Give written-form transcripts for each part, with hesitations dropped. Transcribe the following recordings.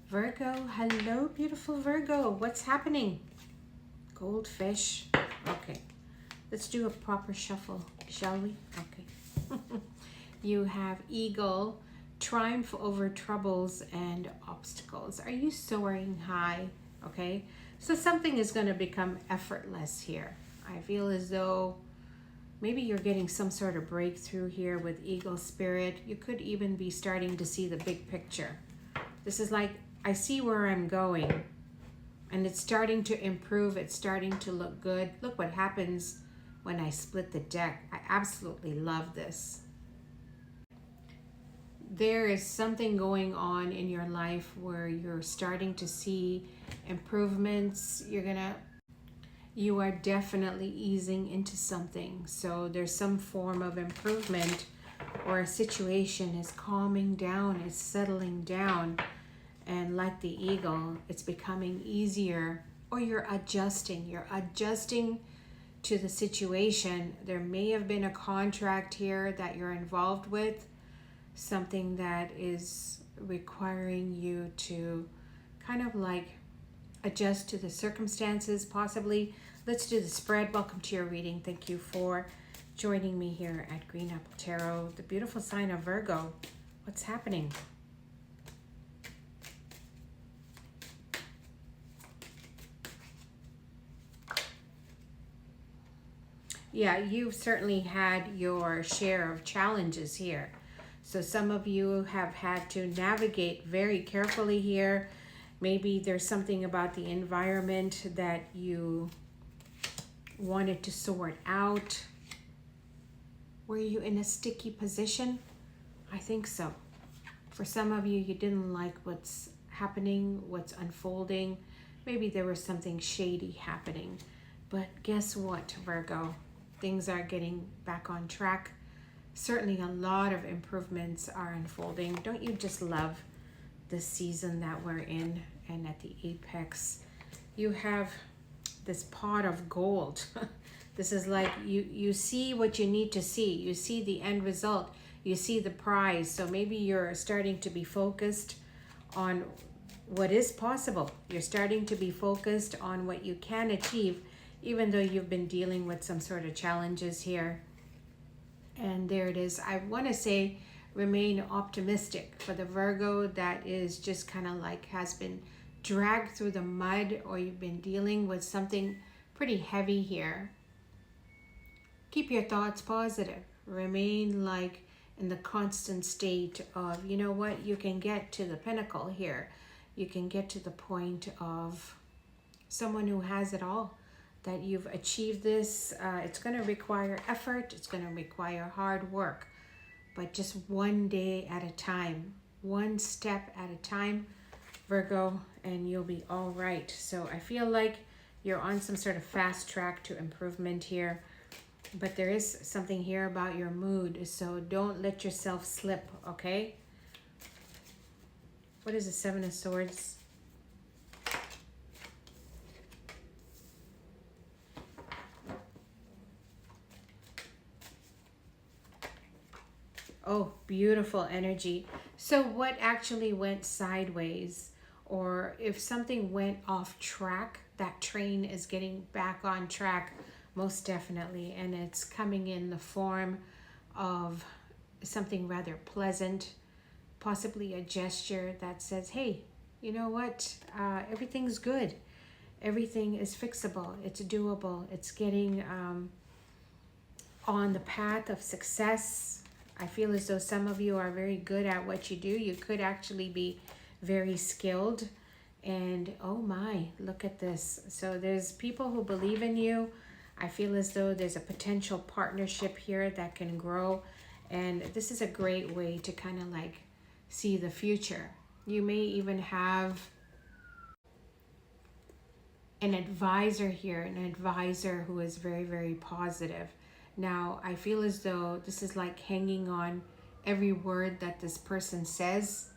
Virgo, hello, beautiful Virgo. What's happening? Goldfish. Okay, let's do a proper shuffle, shall we? Okay. You have Eagle, triumph over troubles and obstacles. Are you soaring high? Okay, so something is going to become effortless here. I feel as though maybe you're getting some sort of breakthrough here with Eagle Spirit. You could even be starting to see the big picture. This is like, I see where I'm going, and it's starting to improve. It's starting to look good. Look what happens when I split the deck. I absolutely love this. There is something going on in your life where you're starting to see improvements. You are definitely easing into something. So there's some form of improvement, or a situation is calming down, it's settling down. And like the eagle, it's becoming easier, or you're adjusting to the situation. There may have been a contract here that you're involved with, something that is requiring you to kind of like adjust to the circumstances, possibly. Let's do the spread. Welcome to your reading. Thank you for joining me here at Green Apple Tarot, the beautiful sign of Virgo. What's happening? Yeah, you've certainly had your share of challenges here. So some of you have had to navigate very carefully here. Maybe there's something about the environment that you wanted to sort out. Were you in a sticky position? I think so. For some of you, you didn't like what's happening, what's unfolding. Maybe there was something shady happening. But guess what, Virgo? Things are getting back on track. Certainly a lot of improvements are unfolding. Don't you just love the season that we're in? And at the apex, you have this pot of gold. This is like you see what you need to see. You see the end result. You see the prize. So maybe you're starting to be focused on what is possible. You're starting to be focused on what you can achieve, even though you've been dealing with some sort of challenges here. And there it is. I want to say remain optimistic for the Virgo that is just kind of like has been dragged through the mud, or you've been dealing with something pretty heavy here. Keep your thoughts positive. Remain like in the constant state of, you know what, you can get to the pinnacle here. You can get to the point of someone who has it all, that you've achieved this. It's going to require effort. It's going to require hard work, but just one day at a time, one step at a time, Virgo, and you'll be all right. So I feel like you're on some sort of fast track to improvement here, but there is something here about your mood. So don't let yourself slip, okay? What is the Seven of Swords? Oh, beautiful energy. So what actually went sideways, or if something went off track, that train is getting back on track, most definitely. And it's coming in the form of something rather pleasant, possibly a gesture that says, hey, you know what? Everything's good. Everything is fixable. It's doable. It's getting on the path of success. I feel as though some of you are very good at what you do. You could actually be very skilled. And oh my, look at this. So there's people who believe in you. I feel as though there's a potential partnership here that can grow. And this is a great way to kind of like see the future. You may even have an advisor here, an advisor who is very, very positive. Now, I feel as though this is like hanging on every word that this person says.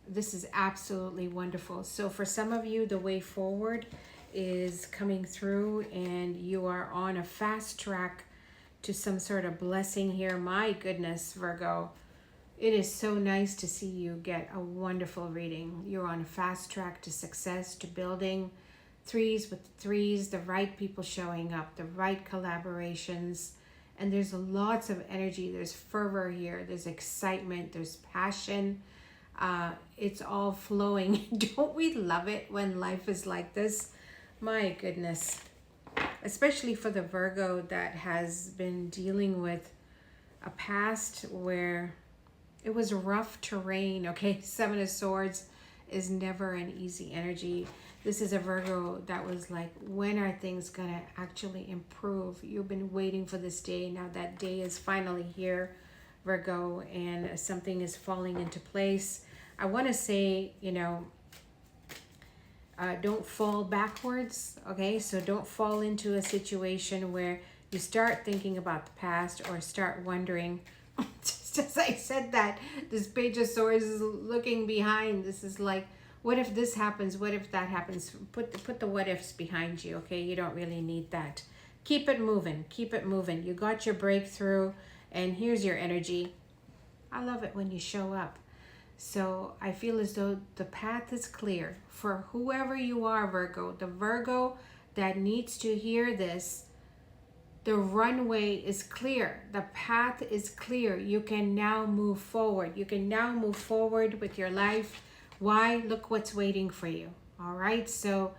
This is absolutely wonderful. So for some of you, the way forward is coming through, and you are on a fast track to some sort of blessing here. My goodness, Virgo, It is so nice to see you get a wonderful reading. You're on a fast track to success, to building. Threes with threes, the right people showing up, the right collaborations. And there's lots of energy. There's fervor here. There's excitement. There's passion. It's all flowing. Don't we love it when life is like this? My goodness. Especially for the Virgo that has been dealing with a past where it was rough terrain, okay? Seven of Swords is never an easy energy. This is a Virgo that was like, when are things gonna actually improve? You've been waiting for this day. Now that day is finally here, Virgo, and something is falling into place. I want to say, you know, don't fall backwards, okay? So don't fall into a situation where you start thinking about the past or start wondering. Just as I said that, this Page of Swords is looking behind. This is like, what if this happens? What if that happens? Put the what ifs behind you, okay? You don't really need that. Keep it moving. Keep it moving. You got your breakthrough, and here's your energy. I love it when you show up. So I feel as though the path is clear for whoever you are, Virgo. The Virgo that needs to hear this, the runway is clear. The path is clear. You can now move forward. You can now move forward with your life. Why? Look what's waiting for you. All right. So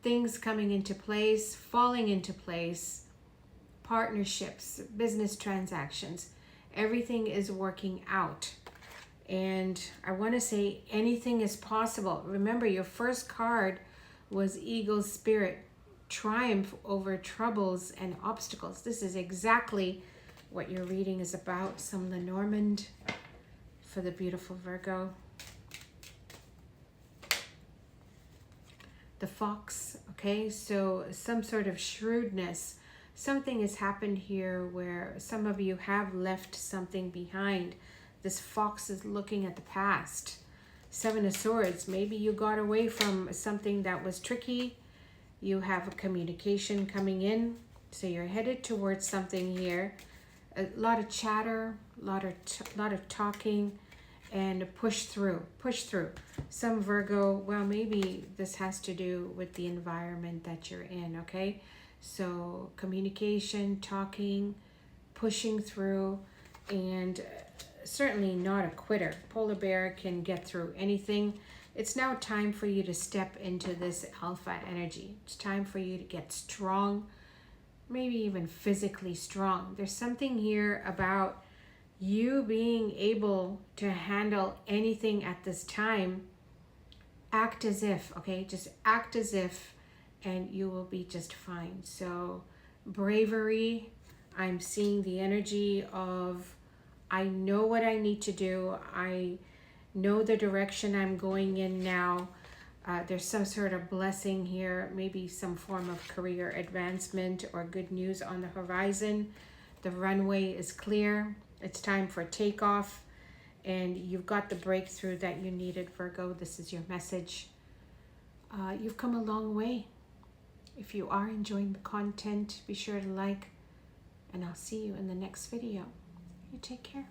things coming into place, falling into place, partnerships, business transactions, everything is working out. And I want to say anything is possible. Remember, your first card was Eagle's Spirit. Triumph over troubles and obstacles. This is exactly what your reading is about. Some Lenormand for the beautiful Virgo. The Fox, okay? So some sort of shrewdness. Something has happened here where some of you have left something behind. This Fox is looking at the past. Seven of Swords. Maybe you got away from something that was tricky. You have a communication coming in, so you're headed towards something here. A lot of chatter, lot of talking, and push through. Some Virgo, well, maybe this has to do with the environment that you're in, okay? So communication, talking, pushing through, and certainly not a quitter. Polar Bear can get through anything. It's now time for you to step into this alpha energy. It's time for you to get strong, maybe even physically strong. There's something here about you being able to handle anything at this time. Act as if, okay? Just act as if, and you will be just fine. So bravery, I'm seeing the energy of, I know what I need to do. I know the direction I'm going in now. There's some sort of blessing here, maybe some form of career advancement or good news on the horizon. The runway is clear. It's time for takeoff, and you've got the breakthrough that you needed, Virgo. This is your message. You've come a long way. If you are enjoying the content, be sure to like, and I'll see you in the next video. You take care.